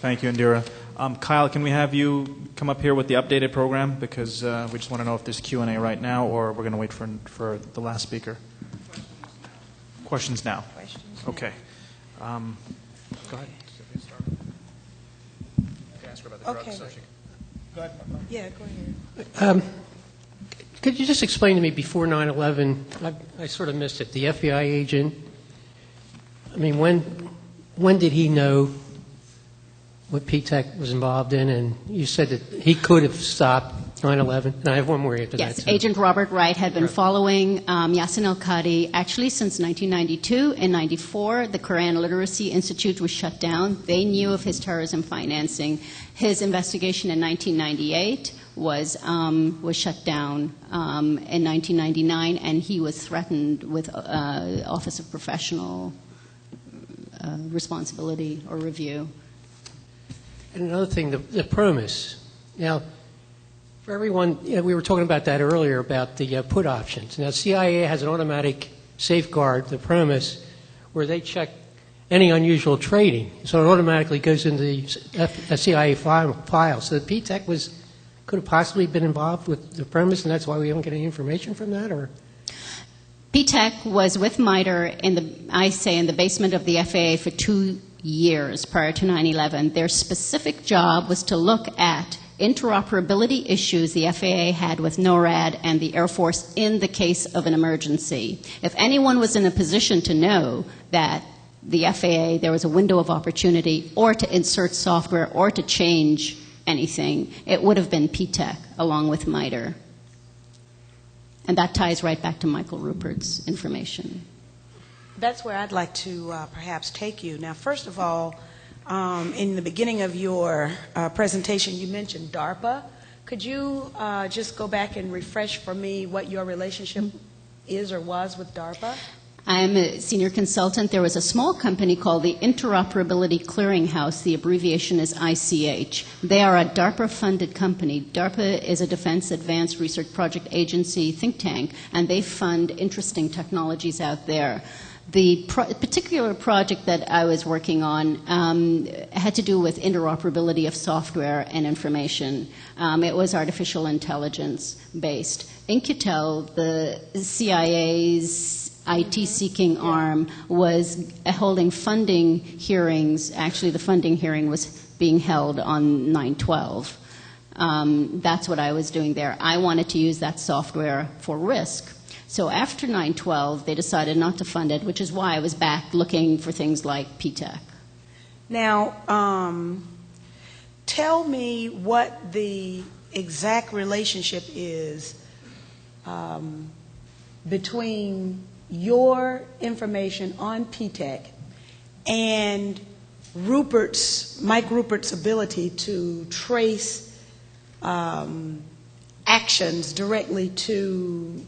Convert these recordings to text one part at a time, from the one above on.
Thank you, Indira. Kyle, can we have you come up here with the updated program? Because we just want to know if there's Q&A right now or we're going to wait for the last speaker. Questions now. Okay. Go ahead. Ask her about the drugs, so she can. Go ahead. Yeah, go ahead. Could you just explain to me before 9/11? I sort of missed it. The FBI agent. I mean, when did he know what PTEC was involved in? And you said that he could have stopped 9/11. And I have one more after that. Yes, Agent Robert Wright had been following Yassin al-Qadi actually since 1992. In 94, the Quran Literacy Institute was shut down. They knew of his terrorism financing. His investigation in 1998 was shut down in 1999, and he was threatened with Office of Professional Responsibility or Review. And another thing, the promise. Now, for everyone, we were talking about that earlier about the put options. Now, CIA has an automatic safeguard, the promise, where they check any unusual trading. So it automatically goes into the CIA file. So the PTEC could have possibly been involved with the premise, and that's why we don't get any information from that, or? PTEC was with MITRE in the basement of the FAA for 2 years prior to 9/11. Their specific job was to look at interoperability issues the FAA had with NORAD and the Air Force in the case of an emergency. If anyone was in a position to know that the FAA, there was a window of opportunity or to insert software or to change anything, it would have been PTEC along with MITRE. And that ties right back to Michael Ruppert's information. That's where I'd like to perhaps take you. Now, first of all, in the beginning of your presentation, you mentioned DARPA. Could you just go back and refresh for me what your relationship is or was with DARPA? I'm a senior consultant. There was a small company called the Interoperability Clearinghouse. The abbreviation is ICH. They are a DARPA-funded company. DARPA is a Defense Advanced Research Project Agency think tank, and they fund interesting technologies out there. The particular project that I was working on had to do with interoperability of software and information. It was artificial intelligence based. In-Q-Tel, the CIA's IT-seeking arm, was holding funding hearings. Actually, the funding hearing was being held on 9/12. That's what I was doing there. I wanted to use that software for risk. So after 9/12, they decided not to fund it, which is why I was back looking for things like PTEC. Now, tell me what the exact relationship is between your information on PTEC and Mike Ruppert's ability to trace actions directly to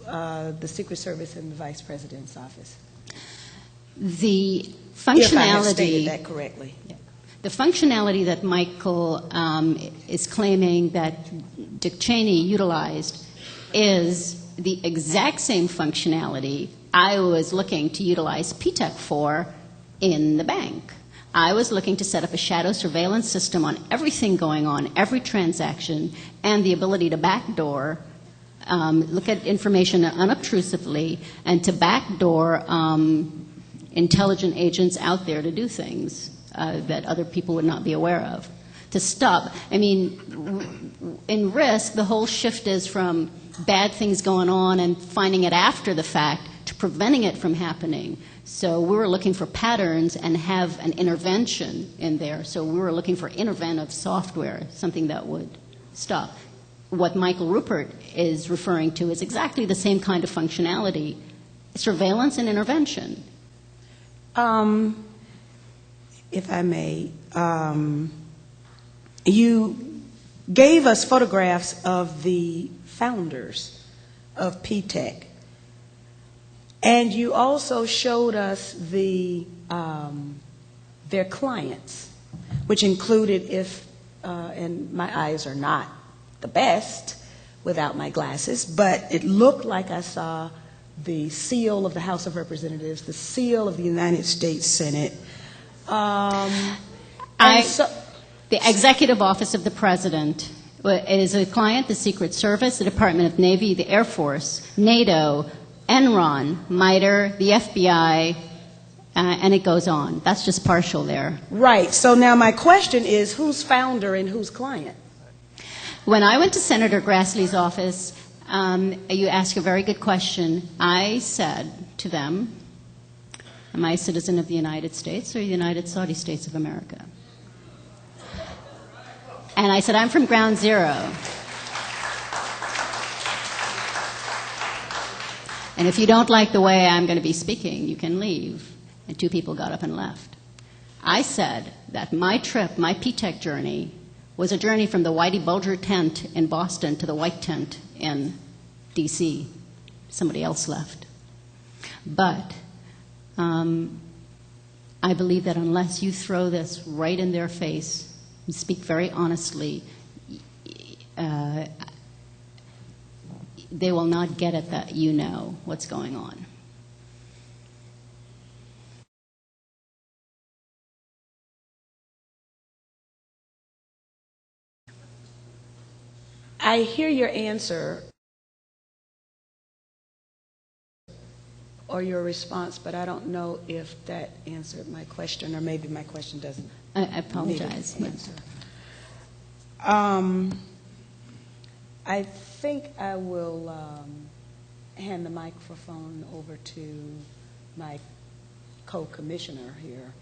the Secret Service and the Vice President's office. The functionality, if I have stated that correctly. Yeah. The functionality that Michael is claiming that Dick Cheney utilized is the exact same functionality I was looking to utilize PTEC for in the bank. I was looking to set up a shadow surveillance system on everything going on, every transaction, and the ability to backdoor, look at information unobtrusively, and to backdoor intelligent agents out there to do things that other people would not be aware of. To stop, I mean, in risk, the whole shift is from bad things going on and finding it after the fact to preventing it from happening. So we were looking for patterns and have an intervention in there. So we were looking for interventive software, something that would stop. What Michael Ruppert is referring to is exactly the same kind of functionality, surveillance and intervention. If I may, you gave us photographs of the founders of PTEC. And you also showed us their clients, which included, and my eyes are not the best without my glasses, but it looked like I saw the seal of the House of Representatives, the seal of the United States Senate. The Executive Office of the President is a client, the Secret Service, the Department of Navy, the Air Force, NATO, Enron, MITRE, the FBI, and it goes on. That's just partial there. Right. So now my question is, who's founder and who's client? When I went to Senator Grassley's office, you asked a very good question. I said to them, am I a citizen of the United States or the United Saudi States of America? And I said, I'm from Ground Zero. And if you don't like the way I'm going to be speaking, you can leave. And 2 people got up and left. I said that my trip, my PTEC journey, was a journey from the Whitey Bulger tent in Boston to the white tent in D.C. Somebody else left. But I believe that unless you throw this right in their face and speak very honestly, they will not get it that you know what's going on. I hear your answer or your response, but I don't know if that answered my question, or maybe my question doesn't. I apologize. Need an answer. I think I will hand the microphone over to my co-commissioner here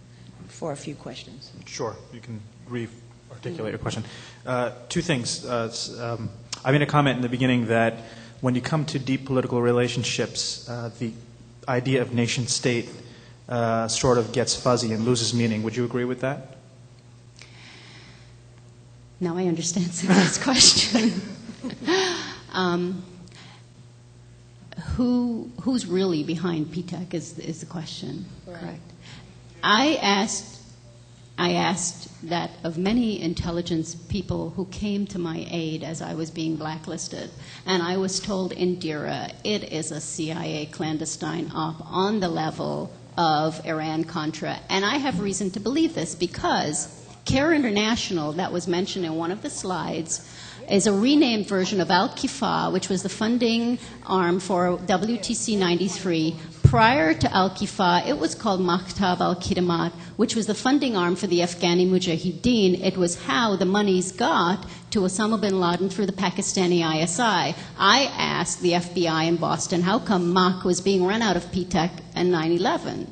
for a few questions. Sure, you can articulate your question. 2 things. I made a comment in the beginning that when you come to deep political relationships, the idea of nation-state sort of gets fuzzy and loses meaning. Would you agree with that? Now I understand Cynthia's question. Who's really behind PTEC is the question, right. Correct? I asked that of many intelligence people who came to my aid as I was being blacklisted, and I was told, Indira, it is a CIA clandestine op on the level of Iran-Contra. And I have reason to believe this because CARE International, that was mentioned in one of the slides, is a renamed version of Al-Kifa, which was the funding arm for WTC 93. Prior to Al-Kifa, it was called Maktab al-Khidamat, which was the funding arm for the Afghani Mujahideen. It was how the monies got to Osama bin Laden through the Pakistani ISI. I asked the FBI in Boston, how come MAK was being run out of PTEC in 9/11?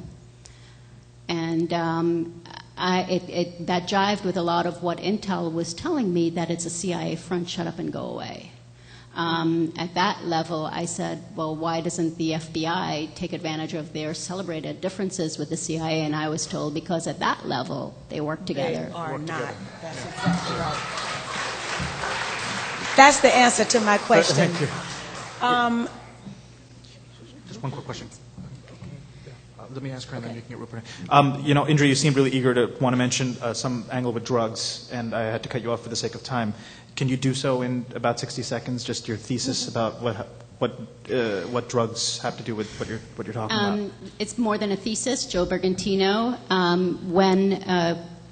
And that jived with a lot of what Intel was telling me, that it's a CIA front, shut up and go away. At that level, I said, well, why doesn't the FBI take advantage of their celebrated differences with the CIA? And I was told, because at that level, they work together. They are not. That's exactly right. That's the answer to my question. Thank you. Just one quick question. Let me ask her, and then you can get Ruppert. Indira, you seemed really eager to want to mention some angle with drugs, and I had to cut you off for the sake of time. Can you do so in about 60 seconds? Just your thesis about what drugs have to do with what you're talking about. It's more than a thesis. Joe Bergantino, when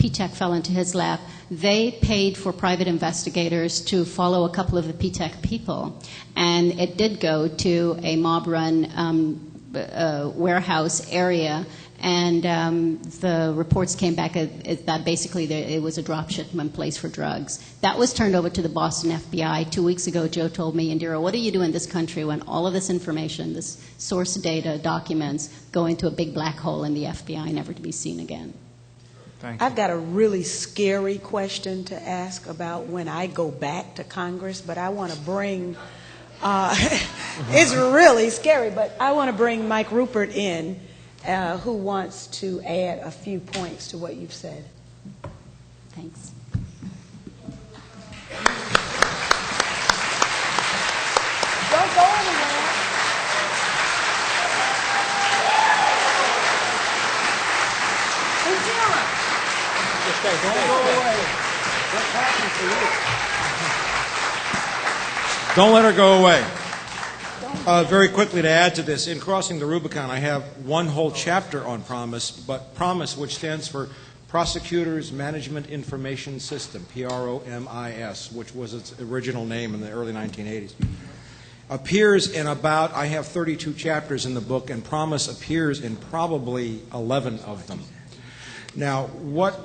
PTEC fell into his lap, they paid for private investigators to follow a couple of the PTEC people, and it did go to a mob-run warehouse area, and the reports came back that basically it was a drop shipment place for drugs. That was turned over to the Boston FBI. 2 weeks ago, Joe told me, Indira, what do you do in this country when all of this information, this source data, documents, go into a big black hole in the FBI, never to be seen again? Thank you. I've got a really scary question to ask about when I go back to Congress, but I want to bring it's really scary, but I want to bring Mike Ruppert in, who wants to add a few points to what you've said. Thanks. Don't go anywhere. Indira. Don't go away. What's happening for you? Don't let her go away. Very quickly to add to this, in Crossing the Rubicon, I have one whole chapter on promise, but promise, which stands for Prosecutors Management Information System, PROMIS, which was its original name in the early 1980s. Appears in about, I have 32 chapters in the book, and PROMIS appears in probably 11 of them. Now, what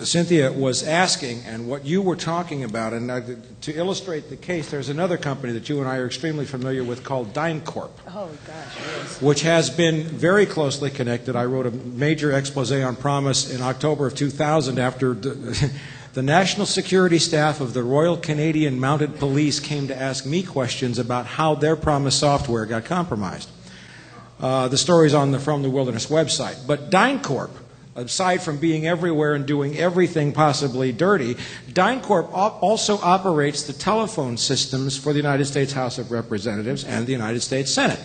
Cynthia was asking and what you were talking about, and to illustrate the case, there's another company that you and I are extremely familiar with called DynCorp. Oh, gosh, yes. Which has been very closely connected. I wrote a major expose on PROMIS in October of 2000 after the National Security Staff of the Royal Canadian Mounted Police came to ask me questions about how their PROMIS software got compromised. The story's on the From the Wilderness website. But DynCorp, aside from being everywhere and doing everything possibly dirty, DynCorp also operates the telephone systems for the United States House of Representatives and the United States Senate.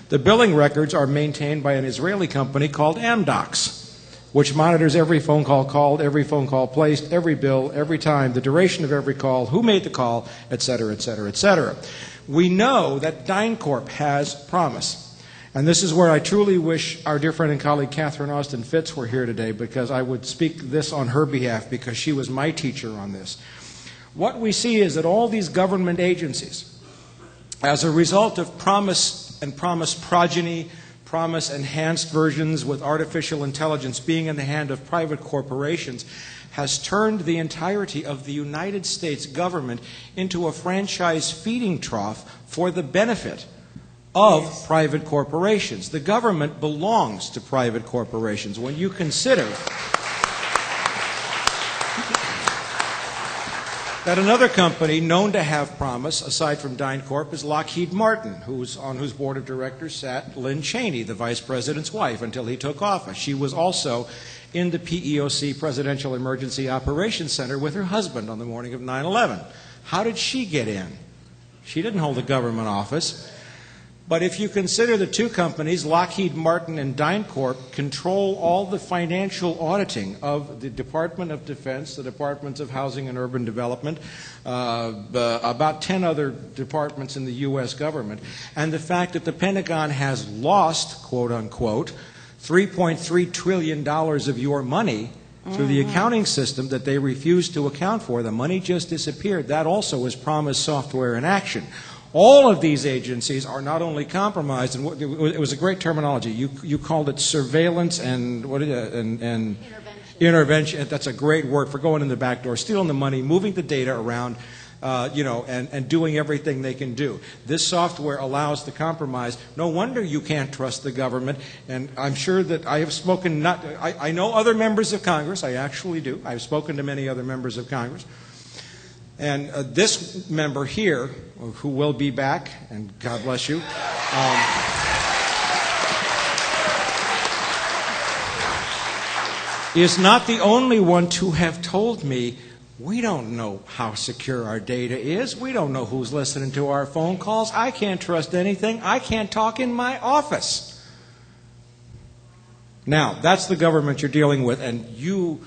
The billing records are maintained by an Israeli company called Amdocs, which monitors every phone call called, every phone call placed, every bill, every time, the duration of every call, who made the call, et cetera, et cetera, et cetera. We know that DynCorp has PROMIS. And this is where I truly wish our dear friend and colleague Catherine Austin Fitz were here today, because I would speak this on her behalf, because she was my teacher on this. What we see is that all these government agencies, as a result of PROMIS and PROMIS progeny, PROMIS enhanced versions with artificial intelligence being in the hand of private corporations, has turned the entirety of the United States government into a franchise feeding trough for the benefit of private corporations. The government belongs to private corporations. When you consider that another company known to have PROMIS, aside from DynCorp, is Lockheed Martin, on whose board of directors sat Lynn Cheney, the vice president's wife, until he took office. She was also in the PEOC Presidential Emergency Operations Center with her husband on the morning of 9/11. How did she get in? She didn't hold a government office. But if you consider the two companies, Lockheed Martin and DynCorp, control all the financial auditing of the Department of Defense, the Departments of Housing and Urban Development, about 10 other departments in the U.S. government, and the fact that the Pentagon has lost, quote unquote, $3.3 trillion of your money through the accounting system that they refuse to account for. The money just disappeared. That also is PROMIS software in action. All of these agencies are not only compromised, and it was a great terminology. You called it surveillance and intervention. That's a great word for going in the back door, stealing the money, moving the data around, and doing everything they can do. This software allows the compromise. No wonder you can't trust the government. And I'm sure that I have spoken. I know other members of Congress. I actually do. I've spoken to many other members of Congress. And this member here, who will be back, and God bless you, is not the only one to have told me, we don't know how secure our data is. We don't know who's listening to our phone calls. I can't trust anything. I can't talk in my office. Now, that's the government you're dealing with, and you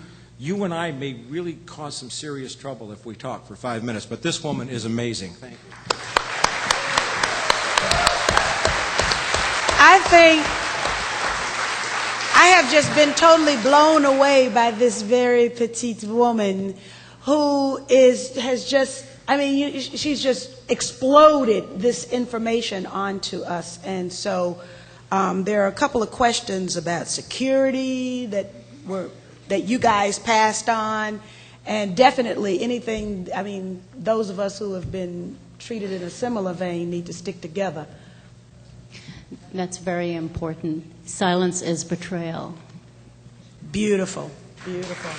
and I may really cause some serious trouble if we talk for 5 minutes, but this woman is amazing. Thank you. I think I have just been totally blown away by this very petite woman who has just, she's just exploded this information onto us. And so there are a couple of questions about security that you guys passed on, and definitely anything, those of us who have been treated in a similar vein need to stick together. That's very important. Silence is betrayal. Beautiful, beautiful.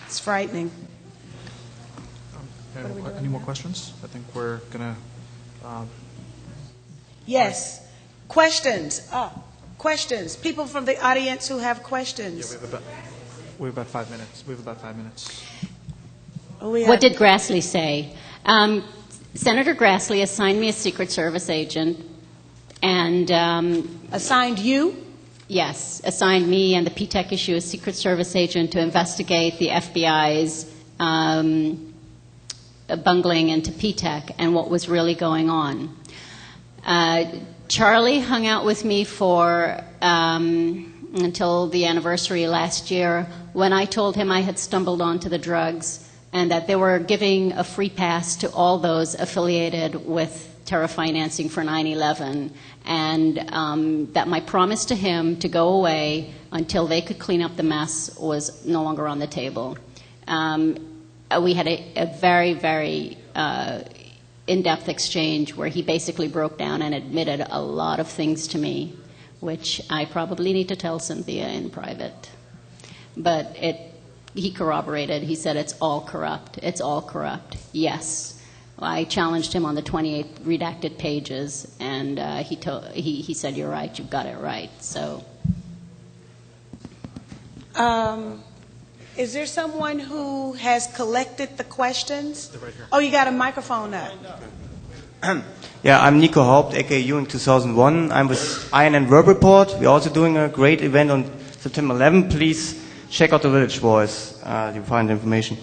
It's frightening. Any more questions? I think we're going to... Yes. Questions. Questions. People from the audience who have questions. Yeah, we have about 5 minutes. What did Grassley say? Senator Grassley assigned me a Secret Service agent, and... assigned you? Yes, assigned me and the PTEC issue a Secret Service agent to investigate the FBI's bungling into PTEC and what was really going on. Charlie hung out with me for until the anniversary last year, when I told him I had stumbled onto the drugs and that they were giving a free pass to all those affiliated with terror financing for 9/11, and that my promise to him to go away until they could clean up the mess was no longer on the table. We had a very, very in-depth exchange where he basically broke down and admitted a lot of things to me, which I probably need to tell Cynthia in private. But he corroborated. He said, it's all corrupt. It's all corrupt. Yes. I challenged him on the 28 redacted pages, and he said, you're right, you've got it right. So, is there someone who has collected the questions? Right here. Oh, you got a microphone up. Yeah, I'm Nico Haupt, aka Ewing 2001. I'm with Iron and Ruppert. We're also doing a great event on September 11. Please check out the Village Voice. You'll find information.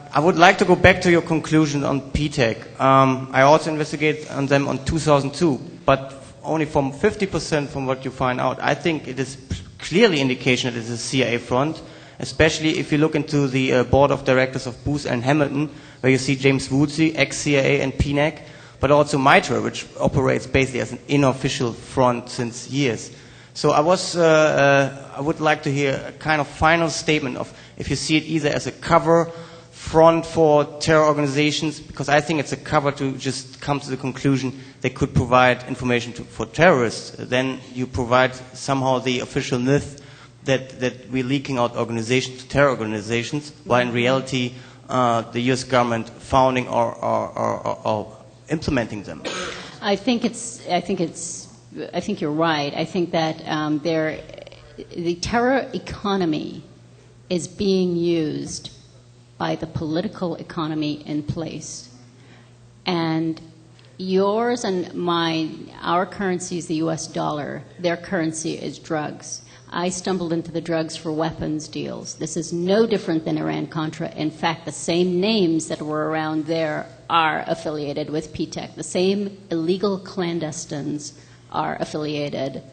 I would like to go back to your conclusion on PTEC. I also investigated on them on 2002, but only from 50% from what you find out. I think it is clearly indication that it is a CIA front, especially if you look into the board of directors of Booth and Hamilton, where you see James Woodsey, ex-CIA and PNAC, but also MITRE, which operates basically as an unofficial front since years. So I would like to hear a kind of final statement of if you see it either as a cover front for terror organizations, because I think it's a cover to just come to the conclusion they could provide information for terrorists. Then you provide somehow the official myth that we're leaking out organizations to terror organizations, while in reality the U.S. government founding or implementing them. I think you're right. I think that the terror economy is being used by the political economy in place. And yours and mine, our currency is the US dollar. Their currency is drugs. I stumbled into the drugs for weapons deals. This is no different than Iran-Contra. In fact, the same names that were around there are affiliated with PTEC. The same illegal clandestines are affiliated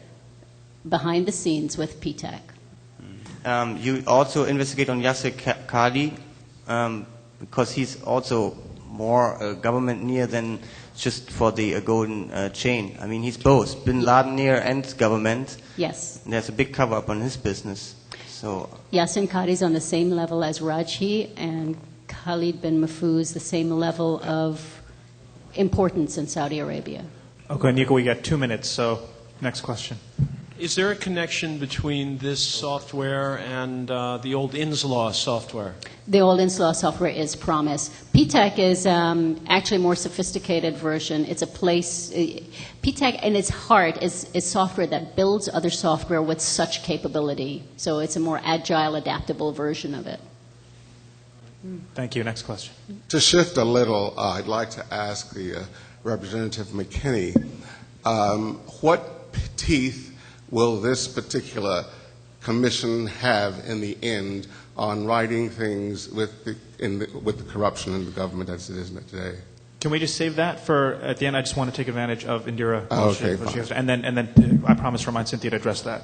behind the scenes with PTEC. You also investigate on Yasser Qadi, because he's also more government near than just for the golden chain. I mean, he's both bin Laden near and government. Yes. And there's a big cover up on his business. So Yassin Qadi is on the same level as Rajhi, and Khalid bin Mahfouz the same level of importance in Saudi Arabia. Okay, Nico, we got 2 minutes, so next question. Is there a connection between this software and the old INSLAW software? The old INSLAW software is Promise. PTEC is actually a more sophisticated version. It's a place, PTEC in its heart is software that builds other software with such capability. So it's a more agile, adaptable version of it. Thank you. Next question. To shift a little, I'd like to ask the Representative McKinney, what teeth will this particular commission have in the end on righting things with the corruption in the government as it is today? Can we just save that for at the end? I just want to take advantage of Indira. Okay, and then I promise to remind Cynthia to address that.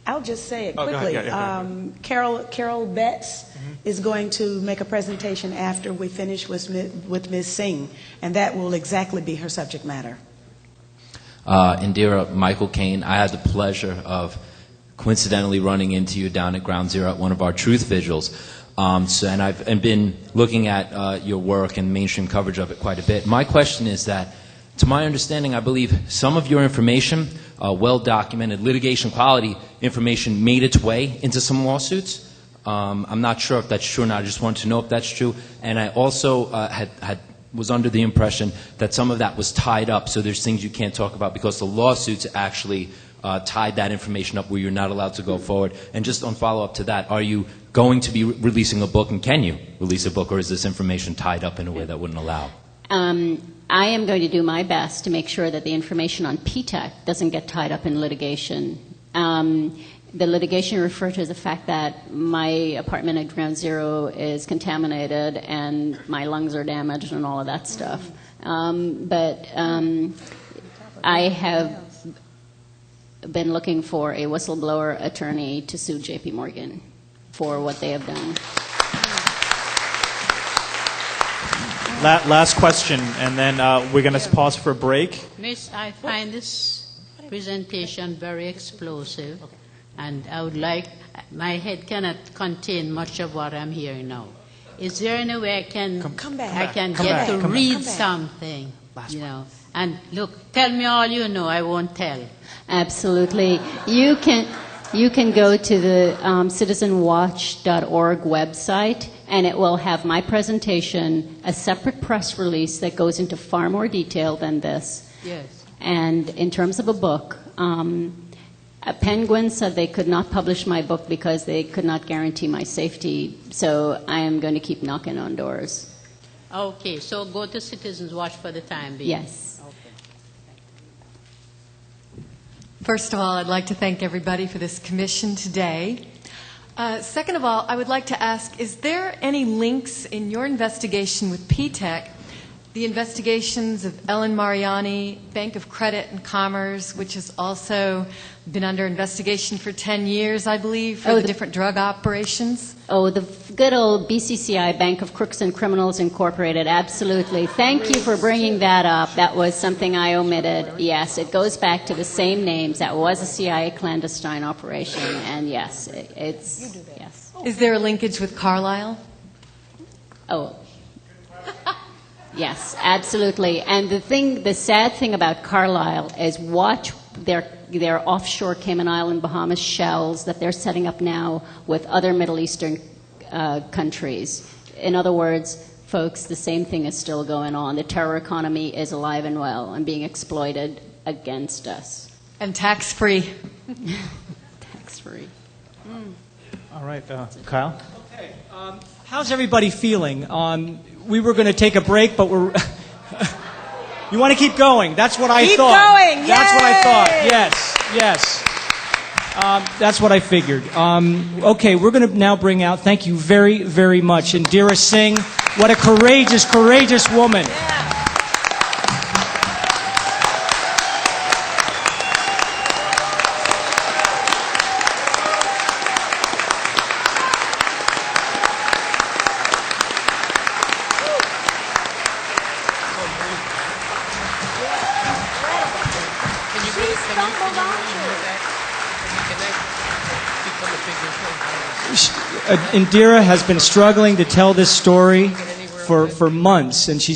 I'll just say it Oh, go quickly. ahead. Yeah, Carol Betts is going to make a presentation after we finish with Ms. Singh, and that will exactly be her subject matter. Indira, Michael Caine, I had the pleasure of coincidentally running into you down at Ground Zero at one of our truth vigils. And I've been looking at your work and mainstream coverage of it quite a bit. My question is that, to my understanding, I believe some of your information, well-documented litigation quality information, made its way into some lawsuits. I'm not sure if that's true or not. I just wanted to know if that's true. And I also was under the impression that some of that was tied up, so there's things you can't talk about because the lawsuits actually tied that information up where you're not allowed to go forward. And just on follow-up to that, are you going to be releasing a book, and can you release a book, or is this information tied up in a way that wouldn't allow? I am going to do my best to make sure that the information on PTEC doesn't get tied up in litigation. the litigation referred to the fact that my apartment at Ground Zero is contaminated and my lungs are damaged and all of that stuff. But I have been looking for a whistleblower attorney to sue J.P. Morgan for what they have done. Last question, and then we're going to pause for a break. Miss, I find this presentation very explosive, and I would like, my head cannot contain much of what I'm hearing now. Is there any way I can get to read something, you know? And look, tell me all you know, I won't tell. Absolutely. You can go to the citizenwatch.org website, and it will have my presentation, a separate press release that goes into far more detail than this. Yes. And in terms of a book, Penguin said they could not publish my book because they could not guarantee my safety, so I am going to keep knocking on doors. Okay, so go to Citizens Watch for the time being. Yes. Okay. First of all, I'd like to thank everybody for this commission today. Second of all, I would like to ask, is there any links in your investigation with PTEC, the investigations of Ellen Mariani, Bank of Credit and Commerce, which has also been under investigation for 10 years, I believe, for the different drug operations? Oh, the good old BCCI, Bank of Crooks and Criminals Incorporated, absolutely. Thank you for bringing that up. That was something I omitted. Yes, it goes back to the same names. That was a CIA clandestine operation, and yes, it's, yes. Is there a linkage with Carlyle? Oh, yes, absolutely. And the sad thing about Carlyle is watch their offshore Cayman Island, Bahamas shells that they're setting up now with other Middle Eastern countries. In other words, folks, the same thing is still going on. The terror economy is alive and well and being exploited against us. And tax-free. Tax-free. All right, Kyle? Okay. How's everybody feeling? We were going to take a break, but we're... You want to keep going? That's what I thought. Keep going! That's Yay! what I thought. Yes. That's what I figured. Okay, we're going to now bring out, thank you very, very much, Indira Singh. What a courageous, courageous woman. Indira has been struggling to tell this story for months, and she's